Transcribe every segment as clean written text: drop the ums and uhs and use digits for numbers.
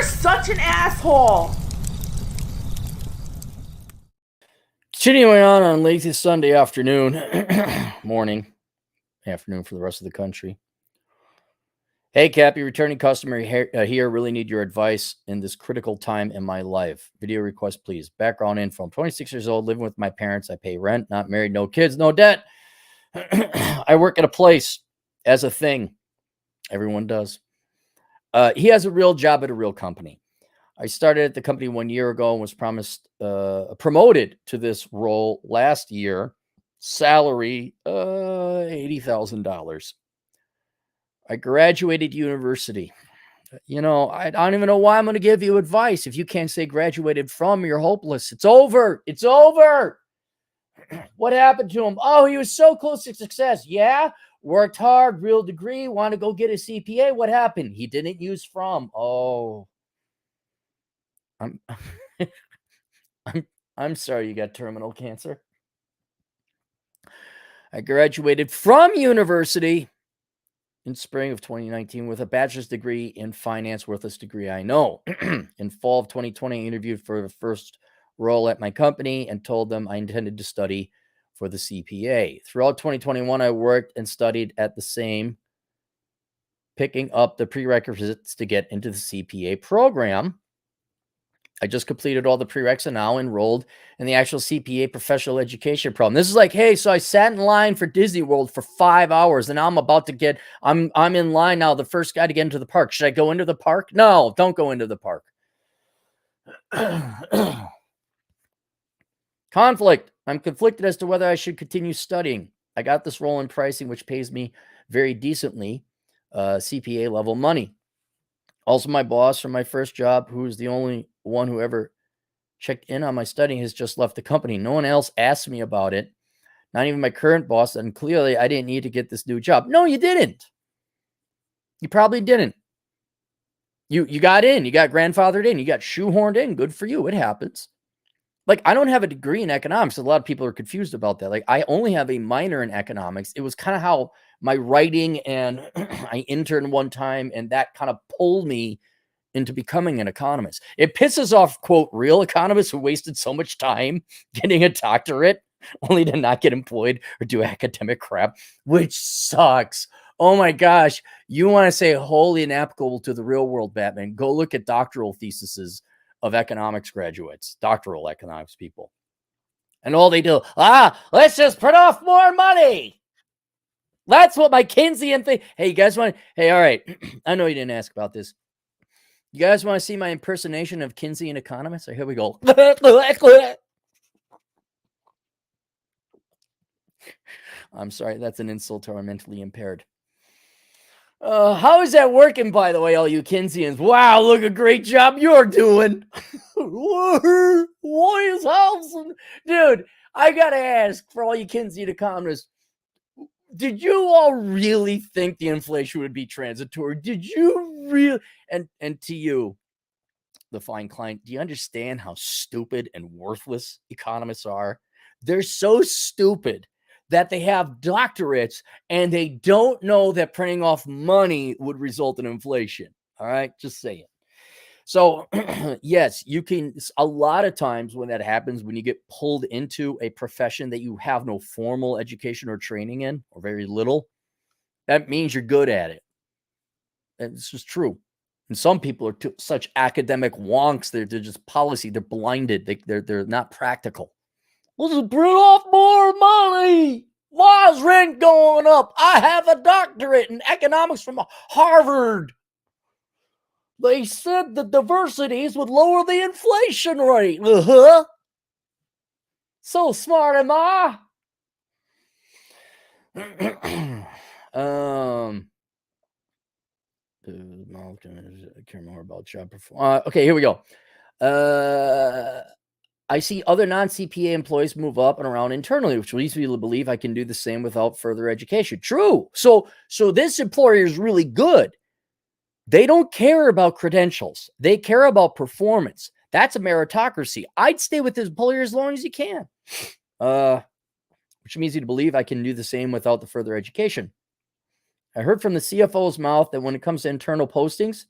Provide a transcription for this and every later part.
You're such an asshole. Continuing on lazy Sunday afternoon, afternoon for the rest of the country. Hey, Cappy, returning customer here. Really need your advice in this critical time in my life. Video request, please. Background info. I'm 26 years old, living with my parents. I pay rent, not married, no kids, no debt. I work at a place as a thing. Everyone does. He has a real job at a real company. I started at the company 1 year ago and was promoted to this role last year. Salary, $80,000. I graduated university. I don't even know why I'm going to give you advice. If you can't say graduated from, you're hopeless. It's over. It's over. What happened to him? Oh, he was so close to success. Yeah. Worked hard, real degree, want to go get a CPA. What happened? He didn't use from. Oh, I'm I'm sorry you got terminal cancer. I graduated from university in spring of 2019 with a bachelor's degree in finance, worthless degree, I know. In fall of 2020, I interviewed for the first role at my company and told them I intended to study for the CPA. Throughout 2021, I worked and studied at the same, picking up the prerequisites to get into the CPA program. I just completed all the prereqs and now enrolled in the actual CPA professional education program. This is like, hey, so I sat in line for Disney World for 5 hours and now I'm in line now, the first guy to get into the park. Should I go into the park? No, don't go into the park. Conflict. I'm conflicted as to whether I should continue studying. I got this role in pricing, which pays me very decently, CPA level money. Also, my boss from my first job, who is the only one who ever checked in on my studying, has just left the company. No one else asked me about it. Not even my current boss. And clearly, I didn't need to get this new job. No, you didn't. You probably didn't. You got in. You got grandfathered in. You got shoehorned in. Good for you. It happens. Like, I don't have a degree in economics. A lot of people are confused about that. Like, I only have a minor in economics. It was kind of how my writing, and I interned one time, and that kind of pulled me into becoming an economist. It pisses off, quote, real economists who wasted so much time getting a doctorate only to not get employed or do academic crap, which sucks. Oh my gosh. You want to say wholly inapplicable to the real world, Batman? Go look at doctoral theses of economics graduates, doctoral economics people. And all they do, let's just print off more money. That's what my Keynesian thing. Hey, you guys want, hey, all right. I know you didn't ask about this. You guys want to see my impersonation of Keynesian economists? Here we go. I'm sorry, that's an insult to our mentally impaired. How is that working, by the way, all you Keynesians? Wow, look, a great job you're doing. What is housing? Dude, I gotta ask for all you Keynesian economists, did you all really think the inflation would be transitory? Did you really? And to you, the fine client, do you understand how stupid and worthless economists are? They're so stupid that they have doctorates and they don't know that printing off money would result in inflation. All right, just saying. So, yes, you can. A lot of times when that happens, when you get pulled into a profession that you have no formal education or training in, or very little, that means you're good at it. And this is true. And some people are such academic wonks. They're just policy. They're blinded. They're not practical. Let's print off more money. Why is rent going up? I have a doctorate in economics from Harvard. They said the diversities would lower the inflation rate. So smart am I. I care more about job performance. Okay, here we go. I see other non-CPA employees move up and around internally, which leads me to believe I can do the same without further education. True. So this employer is really good. They don't care about credentials. They care about performance. That's a meritocracy. I'd stay with this employer as long as you can. Which means you to believe I can do the same without the further education. I heard from the CFO's mouth that when it comes to internal postings,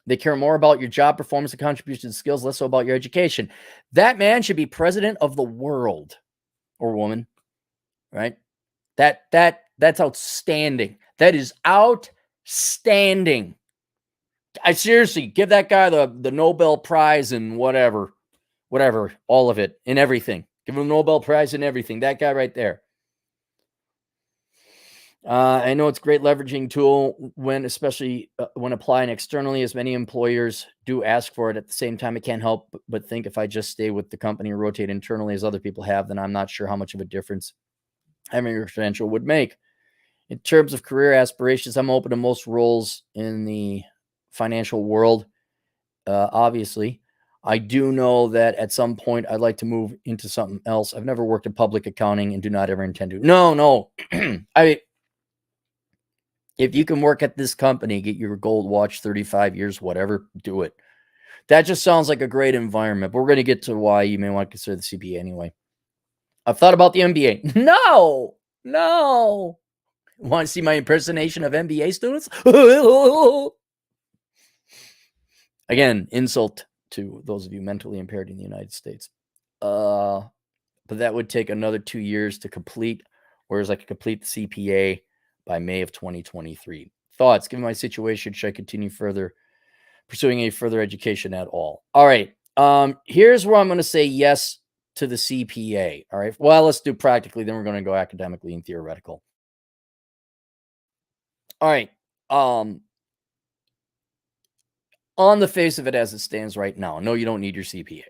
They care more about your job performance and contribution to skills, less so about your education. That man should be president of the world, or woman, right? That's outstanding. That is outstanding. I seriously give that guy the Nobel Prize and whatever, all of it and everything. Give him a Nobel Prize and everything. That guy right there. I know it's a great leveraging tool when, especially when applying externally, as many employers do ask for it. At the same time, I can't help but think if I just stay with the company or rotate internally as other people have, then I'm not sure how much of a difference having a credential would make. In terms of career aspirations, I'm open to most roles in the financial world. Obviously, I do know that at some point I'd like to move into something else. I've never worked in public accounting and do not ever intend to. No. If you can work at this company, get your gold watch, 35 years, whatever, do it. That just sounds like a great environment. But we're going to get to why you may want to consider the CPA anyway. I've thought about the MBA. No. Want to see my impersonation of MBA students? Again, insult to those of you mentally impaired in the United States. But that would take another 2 years to complete, whereas I could complete the CPA by May of 2023. Thoughts, given my situation, should I continue pursuing a further education at all? All right. Here's where I'm going to say yes to the CPA. All right. Well, let's do practically, then we're going to go academically and theoretical. All right. On the face of it as it stands right now, no, you don't need your CPA.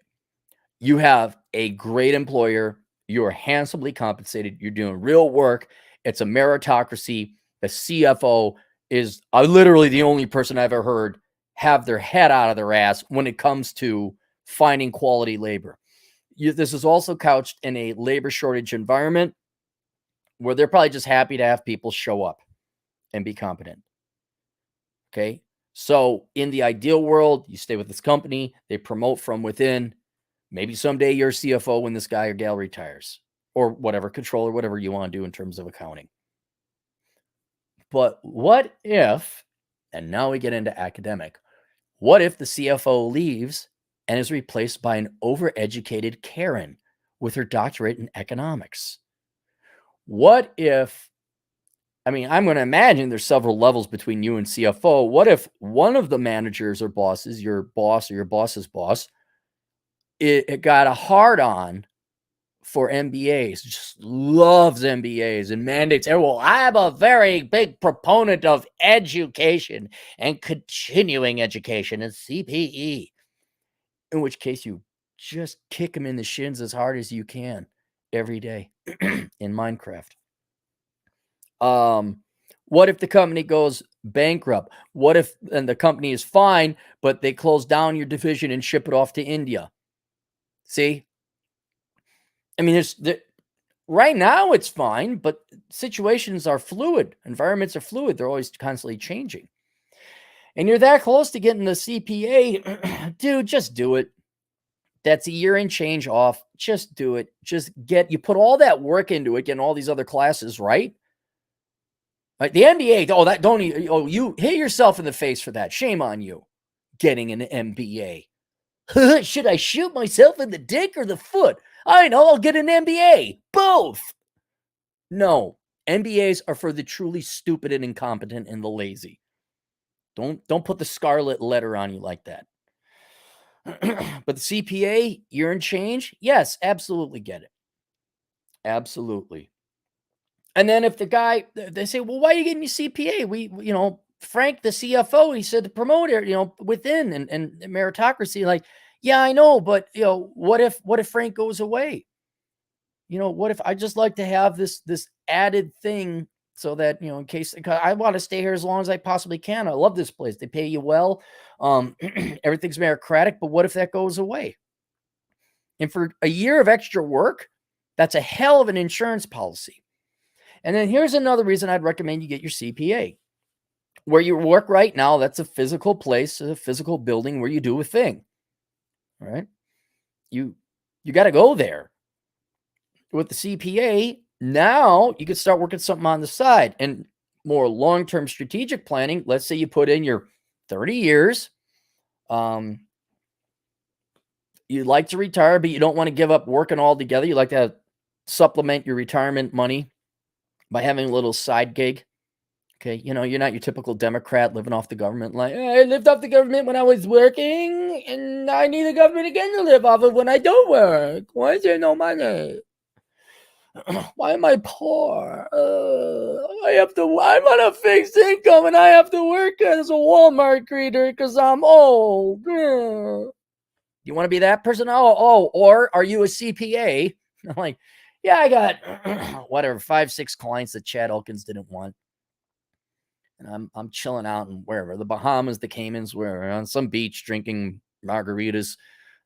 You have a great employer. You are handsomely compensated. You're doing real work. It's a meritocracy. The CFO is literally the only person I've ever heard have their head out of their ass when it comes to finding quality labor. This is also couched in a labor shortage environment where they're probably just happy to have people show up and be competent. Okay. So in the ideal world, you stay with this company, they promote from within. Maybe someday you're CFO when this guy or gal retires, or whatever, controller, whatever you want to do in terms of accounting. But what if, and now we get into academic, what if the CFO leaves and is replaced by an overeducated Karen with her doctorate in economics? What if, I'm going to imagine there's several levels between you and CFO. What if one of the managers or bosses, your boss or your boss's boss, it got a hard on for MBAs, just loves MBAs and mandates. Well, I'm a very big proponent of education and continuing education and CPE, in which case you just kick them in the shins as hard as you can every day in Minecraft. What if the company goes bankrupt? What if, and the company is fine, but they close down your division and ship it off to India? See? I mean, right now it's fine, but situations are fluid. Environments are fluid. They're always constantly changing. And you're that close to getting the CPA, dude, just do it. That's a year and change off. Just do it. You put all that work into it, getting all these other classes, right? Like the MBA, you hit yourself in the face for that. Shame on you. Getting an MBA. Should I shoot myself in the dick or the foot? I know, I'll get an MBA. Both. No, MBAs are for the truly stupid and incompetent and the lazy. Don't put the scarlet letter on you like that. But the CPA, year and change, yes, absolutely get it. Absolutely. And then if the guy, they say, well, why are you getting your CPA? Frank, the CFO, he said to promote it, within and meritocracy. Like, yeah, I know, but what if Frank goes away? What if I just like to have this added thing so that, in case I want to stay here as long as I possibly can. I love this place. They pay you well. Everything's meritocratic, but what if that goes away? And for a year of extra work, that's a hell of an insurance policy. And then here's another reason I'd recommend you get your CPA. Where you work right now, that's a physical place, a physical building where you do a thing. All right? You got to go there. With the CPA, now you can start working something on the side. And more long-term strategic planning, let's say you put in your 30 years, You like to retire, but you don't want to give up working altogether. You like to supplement your retirement money by having a little side gig. Okay, you know, you're not your typical Democrat living off the government. Like, I lived off the government when I was working, and I need the government again to live off of when I don't work. Why is there no money? Why am I poor? I'm on a fixed income, and I have to work as a Walmart greeter because I'm old. You want to be that person? Or are you a CPA? I'm like, yeah, I got whatever 5-6 clients that Chad Elkins didn't want. And I'm chilling out in wherever, the Bahamas, the Caymans, wherever, on some beach drinking margaritas.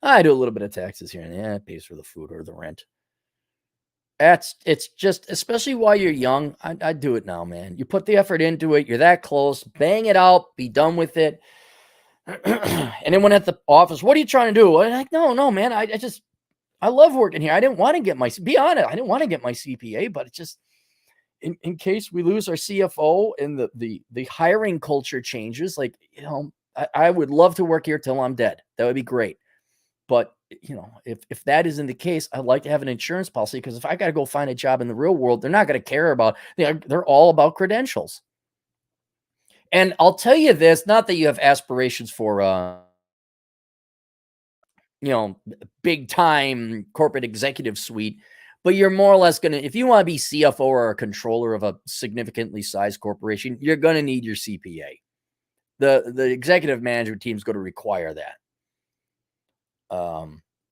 I do a little bit of taxes here and there. It pays for the food or the rent. It's just, especially while you're young, I do it now, man. You put the effort into it. You're that close. Bang it out. Be done with it. And then when at the office, what are you trying to do? I'm like, no, man. I love working here. I didn't want to get I didn't want to get my CPA, but it's just, in case we lose our CFO and the hiring culture changes, like, you know, I would love to work here till I'm dead. That would be great. But, you know, if that isn't the case, I'd like to have an insurance policy, because if I got to go find a job in the real world, they're not going to care about, they're all about credentials. And I'll tell you this, not that you have aspirations for, you know, big time corporate executive suite, but you're more or less going to, if you want to be CFO or a controller of a significantly sized corporation, you're going to need your CPA. The executive management team is going to require that.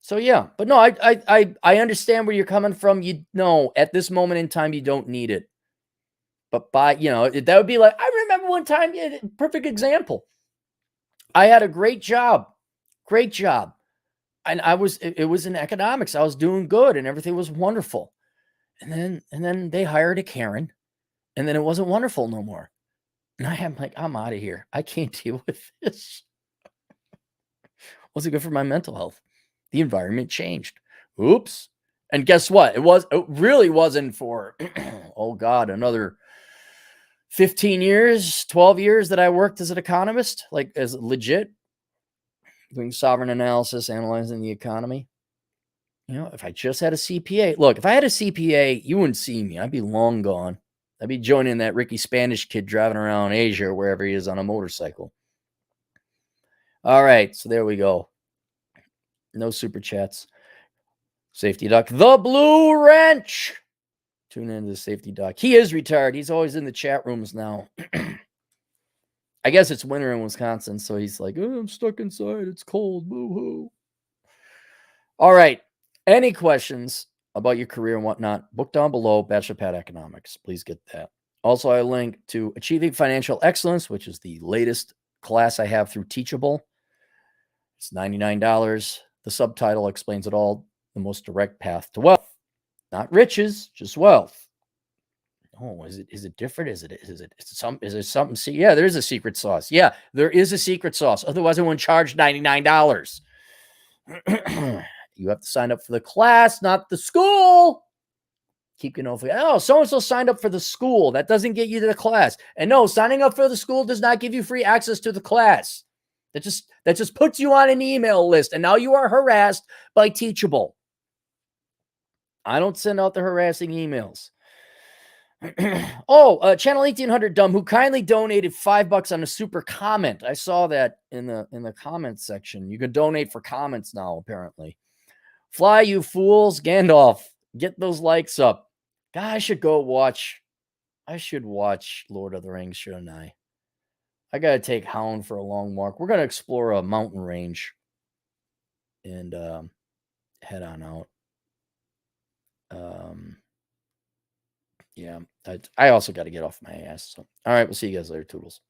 So yeah, but no, I understand where you're coming from. You know, at this moment in time, you don't need it. But you know, that would be like, I remember one time, perfect example. I had a great job. And it was in economics. I was doing good and everything was wonderful. And then they hired a Karen, and then it wasn't wonderful no more. And I am like, I'm out of here. I can't deal with this. Wasn't good for my mental health. The environment changed. Oops. And guess what? It really wasn't for, oh God, another 15 years, 12 years that I worked as an economist, like as legit, doing sovereign analysis, analyzing the economy. You know, if I just had a CPA, look, if I had a CPA, you wouldn't see me. I'd be long gone. I'd be joining that Ricky Spanish kid driving around Asia or wherever he is on a motorcycle. All right, so there we go. No super chats. Safety Duck, the Blue Wrench. Tune into the Safety Duck. He is retired. He's always in the chat rooms now. I guess it's winter in Wisconsin, so he's like, oh, I'm stuck inside. It's cold. Boo-hoo. All right. Any questions about your career and whatnot, book down below, Bachelor Pad Economics. Please get that. Also, I link to Achieving Financial Excellence, which is the latest class I have through Teachable. It's $99. The subtitle explains it all. The most direct path to wealth. Not riches, just wealth. Oh, is it different? Is there something? See, yeah, there is a secret sauce. Yeah, there is a secret sauce. Otherwise, I wouldn't charge $99. You have to sign up for the class, not the school. Keep going over. Oh, so-and-so signed up for the school. That doesn't get you to the class. And no, signing up for the school does not give you free access to the class. That just puts you on an email list. And now you are harassed by Teachable. I don't send out the harassing emails. Channel 1800 Dumb, who kindly donated $5 on a super comment. I saw that in the comments section. You can donate for comments now, apparently. Fly, you fools. Gandalf, get those likes up. God, I should watch Lord of the Rings, shouldn't I? I gotta take Hound for a long walk. We're gonna explore a mountain range and head on out. Yeah, I also got to get off my ass. So, all right, we'll see you guys later, Toodles.